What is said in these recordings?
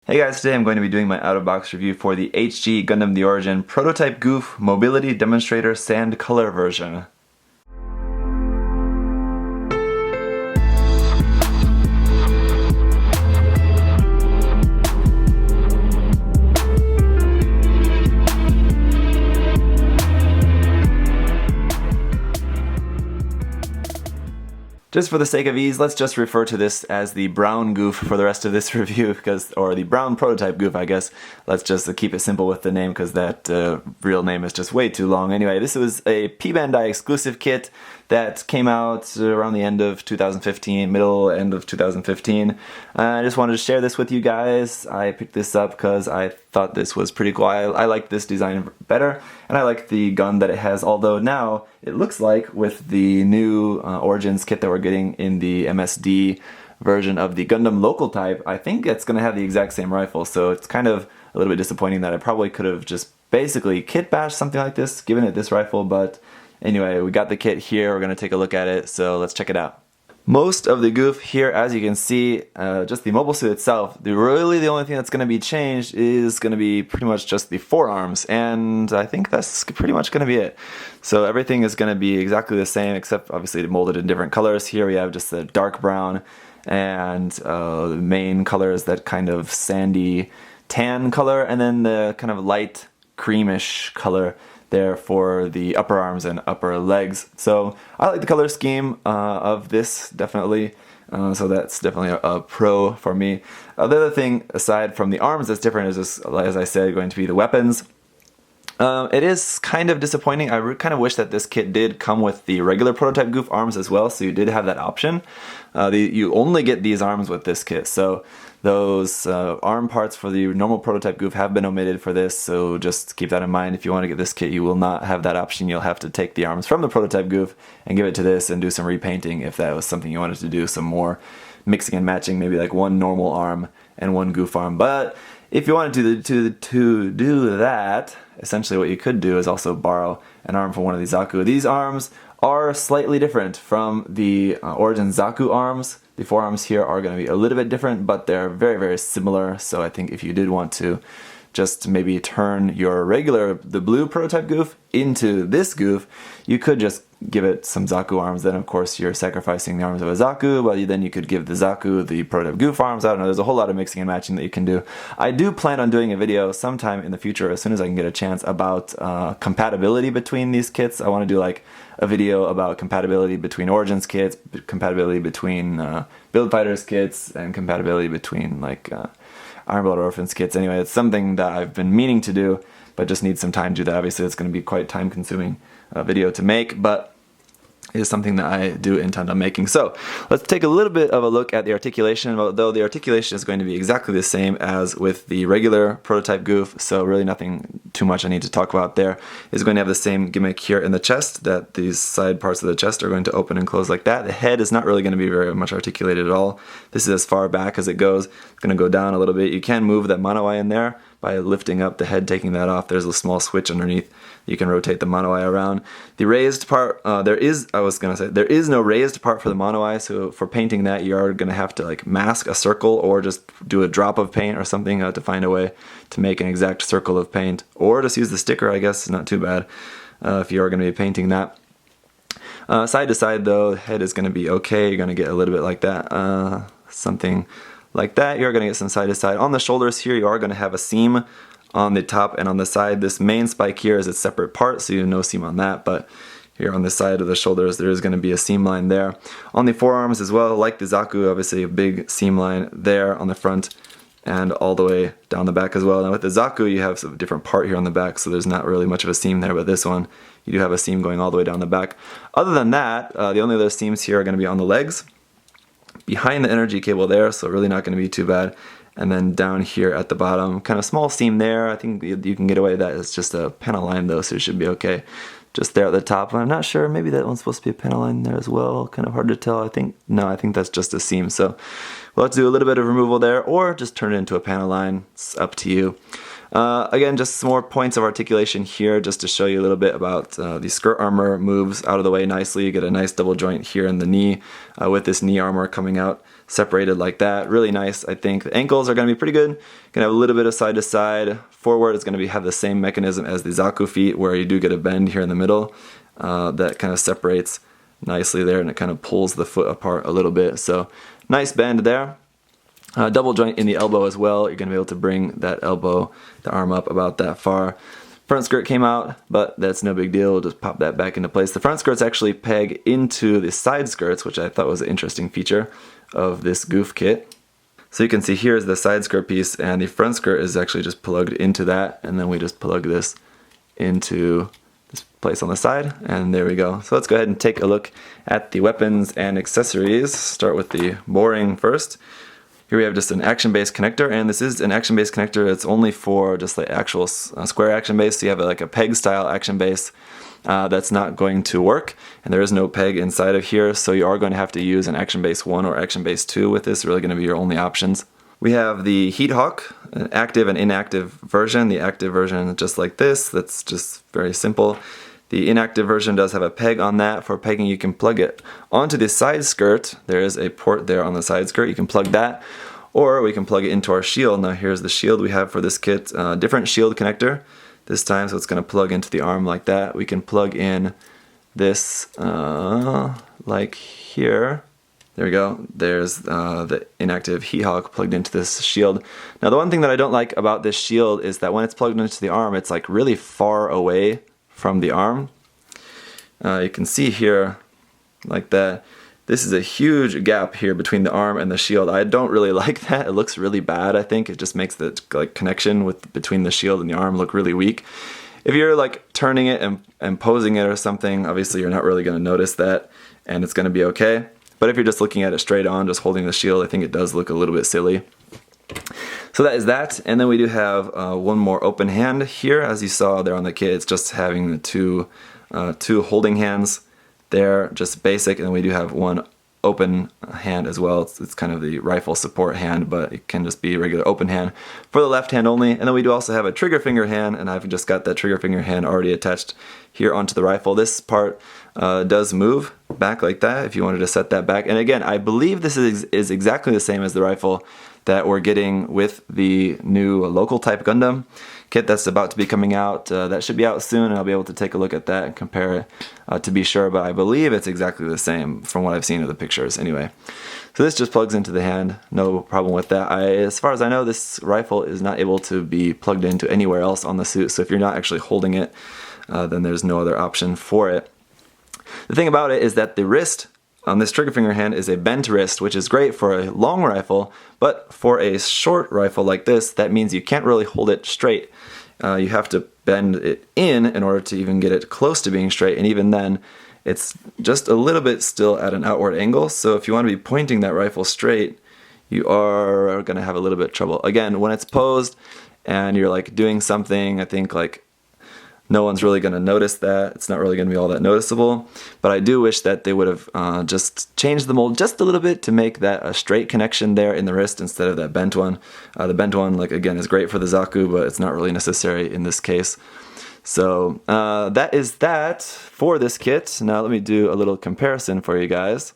Hey guys, today I'm going to be doing my out-of-box review for the HG Gundam The Origin Prototype Gouf Mobility Demonstrator Sand Color version. Just for the sake of ease, let's just refer to this as the brown Gouf for the rest of this review, or the brown prototype Gouf, I guess. Let's just keep it simple with the name, because that real name is just way too long. Anyway, this was a P-Bandai exclusive kit that came out around the end of 2015, end of 2015. I just wanted to share this with you guys. I picked this up because I thought this was pretty cool. I like this design better, and I like the gun that it has, although now it looks like with the new Origins kit that we're getting in the MSD version of the Gundam local type, I think it's going to have the exact same rifle, so it's kind of a little bit disappointing that I probably could have just basically kit bashed something like this, given it this rifle, but anyway, we got the kit here, we're going to take a look at it, so let's check it out. Most of the Gouf here, as you can see, just the mobile suit itself, really the only thing that's going to be changed is going to be pretty much just the forearms, and I think that's pretty much going to be it. So everything is going to be exactly the same, except obviously molded in different colors. Here we have just the dark brown, and the main color is that kind of sandy tan color, and then the kind of light creamish color there for the upper arms and upper legs. So I like the color scheme of this, definitely. So that's definitely a pro for me. The other thing, aside from the arms that's different, is just, as I said, going to be the weapons. It is kind of disappointing. I kind of wish that this kit did come with the regular Prototype Gouf arms as well, so you did have that option. You only get these arms with this kit, so those arm parts for the normal Prototype Gouf have been omitted for this, so just keep that in mind. If you want to get this kit, you will not have that option. You'll have to take the arms from the Prototype Gouf and give it to this and do some repainting if that was something you wanted to do, some more mixing and matching, maybe like one normal arm and one Gouf arm. But if you wanted to do that, essentially what you could do is also borrow an arm from one of these Zaku. These arms are slightly different from the Origin Zaku arms. The forearms here are going to be a little bit different, but they're very, very similar. So I think if you did want to just maybe turn your the blue Prototype Gouf into this Gouf, you could just give it some Zaku arms. Then of course you're sacrificing the arms of a Zaku, but then you could give the Zaku the Prototype Gouf arms. I don't know, there's a whole lot of mixing and matching that you can do. I do plan on doing a video sometime in the future, as soon as I can get a chance, about compatibility between these kits. I want to do like a video about compatibility between Origins kits, compatibility between Build Fighters kits, and compatibility between like Iron Blood Orphans kits. Anyway, it's something that I've been meaning to do, but just need some time to do that. Obviously, it's going to be quite time-consuming video to make, but it is something that I do intend on making. So let's take a little bit of a look at the articulation, although the articulation is going to be exactly the same as with the regular Prototype Gouf, so really nothing too much I need to talk about there. It's going to have the same gimmick here in the chest, that these side parts of the chest are going to open and close like that. The head is not really going to be very much articulated at all. This is as far back as it goes. It's going to go down a little bit. You can move that mono-eye in there by lifting up the head, taking that off. There's a small switch underneath. You can rotate the mono-eye around. The raised part, there is no raised part for the mono-eye, so for painting that you are going to have to like mask a circle or just do a drop of paint or something to find a way to make an exact circle of paint. Or just use the sticker, I guess, not too bad if you are going to be painting that. Side to side though, the head is going to be okay. You're going to get a little bit like that, something like that. You're going to get some side to side. On the shoulders here, you are going to have a seam on the top and on the side. This main spike here is a separate part, so you have no seam on that, but here on the side of the shoulders there is going to be a seam line there. On the forearms as well, like the Zaku, obviously a big seam line there on the front and all the way down the back as well. Now with the Zaku you have a different part here on the back, so there's not really much of a seam there, but this one you do have a seam going all the way down the back. Other than that, the only other seams here are going to be on the legs, behind the energy cable there, so really not going to be too bad. And then down here at the bottom, kind of small seam there. I think you can get away with that. It's just a panel line though, so it should be okay. Just there at the top. I'm not sure, maybe that one's supposed to be a panel line there as well. Kind of hard to tell. I think that's just a seam. So we'll have to do a little bit of removal there, or just turn it into a panel line. It's up to you. Again, just some more points of articulation here, just to show you a little bit about the skirt armor moves out of the way nicely. You get a nice double joint here in the knee with this knee armor coming out. separated like that. Really nice, I think. The ankles are going to be pretty good. Going to have a little bit of side to side. Forward is going to have the same mechanism as the Zaku feet, where you do get a bend here in the middle. That kind of separates nicely there, and it kind of pulls the foot apart a little bit. So nice bend there. Double joint in the elbow as well. You're going to be able to bring that elbow, the arm up about that far. Front skirt came out, but that's no big deal. We'll just pop that back into place. The front skirts actually peg into the side skirts, which I thought was an interesting feature of this Gouf kit. So you can see here is the side skirt piece, and the front skirt is actually just plugged into that, and then we just plug this into this place on the side, and there we go. So let's go ahead and take a look at the weapons and accessories. Start with the boring first. Here we have just an action-based connector, and this is an action-based connector. It's only for just the actual square action base. So you have like a peg-style action base that's not going to work, and there is no peg inside of here, so you are going to have to use an action base 1 or action base 2 with this. Really going to be your only options. We have the Heat Hawk, an active and inactive version. The active version is just like this. That's just very simple. The inactive version does have a peg on that. For pegging, you can plug it onto the side skirt. There is a port there on the side skirt. You can plug that, or we can plug it into our shield. Now here's the shield we have for this kit. Different shield connector this time, so it's going to plug into the arm like that. We can plug in this like here. There we go. There's the inactive Heat Hawk plugged into this shield. Now the one thing that I don't like about this shield is that when it's plugged into the arm, it's like really far away from the arm. You can see here like that. This is a huge gap here between the arm and the shield. I don't really like that. It looks really bad, I think. It just makes the like connection between the shield and the arm look really weak. If you're like turning it and posing it or something, obviously you're not really going to notice that, and it's going to be okay. But if you're just looking at it straight on, just holding the shield, I think it does look a little bit silly. So that is that, and then we do have one more open hand here. As you saw there on the kit, it's just having the two holding hands there, just basic, and then we do have one open hand as well. It's kind of the rifle support hand, but it can just be a regular open hand for the left hand only. And then we do also have a trigger finger hand, and I've just got that trigger finger hand already attached here onto the rifle. This part does move back like that if you wanted to set that back. And again, I believe this is exactly the same as the rifle that we're getting with the new local type Gundam kit that's about to be coming out. That should be out soon, and I'll be able to take a look at that and compare it to be sure, but I believe it's exactly the same from what I've seen of the pictures anyway. So this just plugs into the hand, no problem with that. As far as I know, this rifle is not able to be plugged into anywhere else on the suit, so if you're not actually holding it, then there's no other option for it. The thing about it is that the wrist on this trigger finger hand is a bent wrist, which is great for a long rifle, but for a short rifle like this, that means you can't really hold it straight. You have to bend it in order to even get it close to being straight, and even then, it's just a little bit still at an outward angle, so if you want to be pointing that rifle straight, you are going to have a little bit of trouble. Again, when it's posed and you're like doing something, I think like no one's really going to notice that. It's not really going to be all that noticeable. But I do wish that they would have just changed the mold just a little bit to make that a straight connection there in the wrist instead of that bent one. The bent one, like again, is great for the Zaku, but it's not really necessary in this case. So that is that for this kit. Now let me do a little comparison for you guys.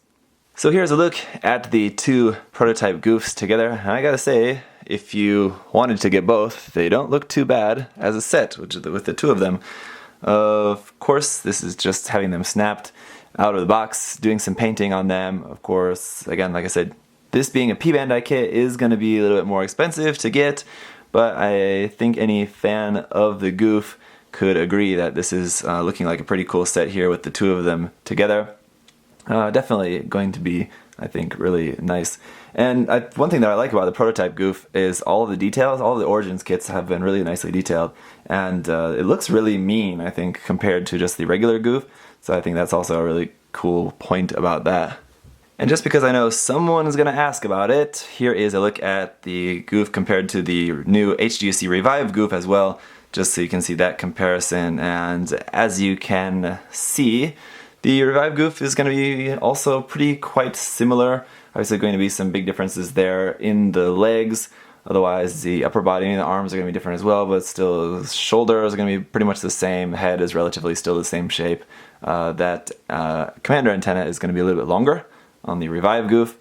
So here's a look at the two Prototype Goufs together. And I gotta say, if you wanted to get both, they don't look too bad as a set, with the two of them. Of course, this is just having them snapped out of the box, doing some painting on them. Of course, again, like I said, this being a P-Bandai kit is going to be a little bit more expensive to get, but I think any fan of the Gouf could agree that this is looking like a pretty cool set here with the two of them together. Definitely going to be, I think, really nice. And one thing that I like about the Prototype Gouf is all of the details. All of the Origins kits have been really nicely detailed, and it looks really mean, I think, compared to just the regular Gouf. So I think that's also a really cool point about that. And just because I know someone is going to ask about it, here is a look at the Gouf compared to the new HGC Revive Gouf as well, just so you can see that comparison. And as you can see, the Revive Gouf is going to be also quite similar. Obviously going to be some big differences there in the legs. Otherwise, the upper body and the arms are going to be different as well, but still shoulders are going to be pretty much the same. Head is relatively still the same shape. That commander antenna is going to be a little bit longer on the Revive Gouf.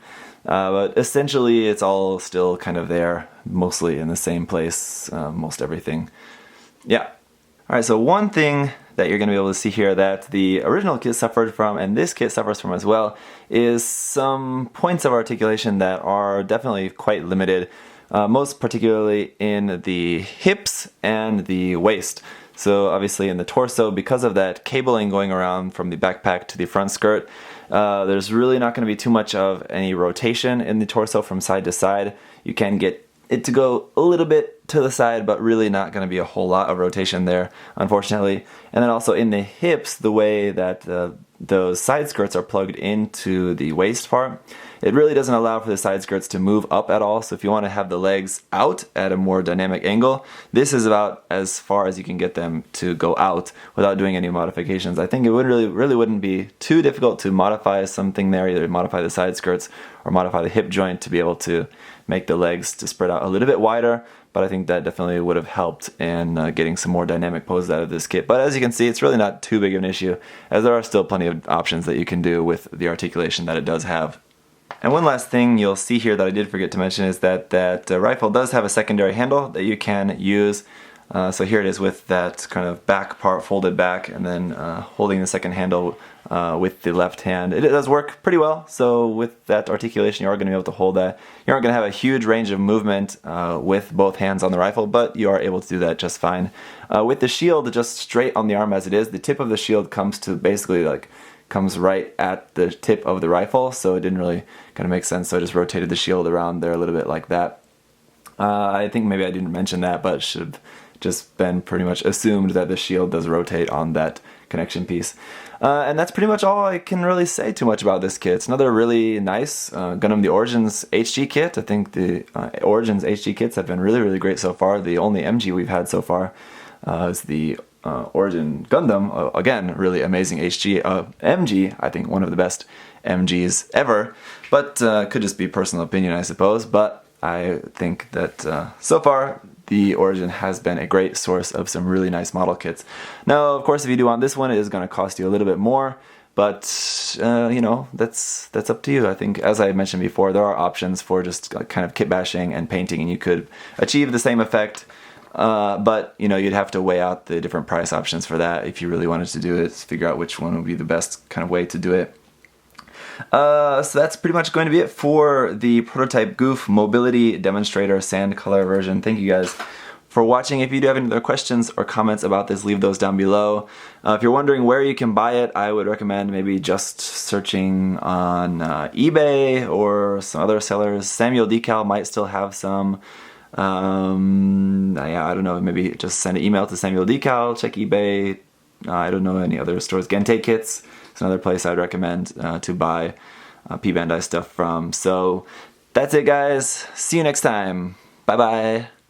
But essentially it's all still kind of there, mostly in the same place, most everything. Yeah. Alright, so one thing that you're going to be able to see here that the original kit suffered from, and this kit suffers from as well, is some points of articulation that are definitely quite limited, most particularly in the hips and the waist. So obviously in the torso, because of that cabling going around from the backpack to the front skirt, there's really not going to be too much of any rotation in the torso from side to side. You can get it to go a little bit to the side, but really not going to be a whole lot of rotation there, unfortunately. And then also in the hips, the way that those side skirts are plugged into the waist part, it really doesn't allow for the side skirts to move up at all. So if you want to have the legs out at a more dynamic angle, this is about as far as you can get them to go out without doing any modifications. I think it would really wouldn't be too difficult to modify something there, either modify the side skirts or modify the hip joint to be able to make the legs to spread out a little bit wider. But I think that definitely would have helped in getting some more dynamic poses out of this kit. But as you can see, it's really not too big of an issue, as there are still plenty of options that you can do with the articulation that it does have. And one last thing you'll see here that I did forget to mention is that rifle does have a secondary handle that you can use. So here it is with that kind of back part folded back, and then holding the second handle with the left hand. It does work pretty well, so with that articulation you are going to be able to hold that. You aren't going to have a huge range of movement with both hands on the rifle, but you are able to do that just fine. With the shield just straight on the arm as it is, the tip of the shield comes to basically comes right at the tip of the rifle, so it didn't really kind of make sense, so I just rotated the shield around there a little bit like that. I think maybe I didn't mention that, but it should have just been pretty much assumed that the shield does rotate on that connection piece. And that's pretty much all I can really say too much about this kit. It's another really nice Gundam the Origins HG kit. I think the Origins HG kits have been really great so far. The only MG we've had so far is the Origin Gundam. Again, really amazing HG. MG, I think one of the best MGs ever, but could just be personal opinion, I suppose. But I think that so far the Origin has been a great source of some really nice model kits. Now, of course, if you do want this one, it is going to cost you a little bit more, but you know, that's up to you. I think, as I mentioned before, there are options for just kind of kit bashing and painting, and you could achieve the same effect. But you know, you'd have to weigh out the different price options for that if you really wanted to do it, figure out which one would be the best kind of way to do it. So that's pretty much going to be it for the Prototype Gouf Mobility Demonstrator Sand Color version. Thank you guys for watching. If you do have any other questions or comments about this, leave those down below. If you're wondering where you can buy it, I would recommend maybe just searching on eBay or some other sellers. Samuel Decal might still have some. Yeah, I don't know, maybe just send an email to Samuel Decal, check eBay. I don't know any other stores. Gente Kits is another place I'd recommend to buy P-Bandai stuff from. So that's it, guys. See you next time. Bye bye.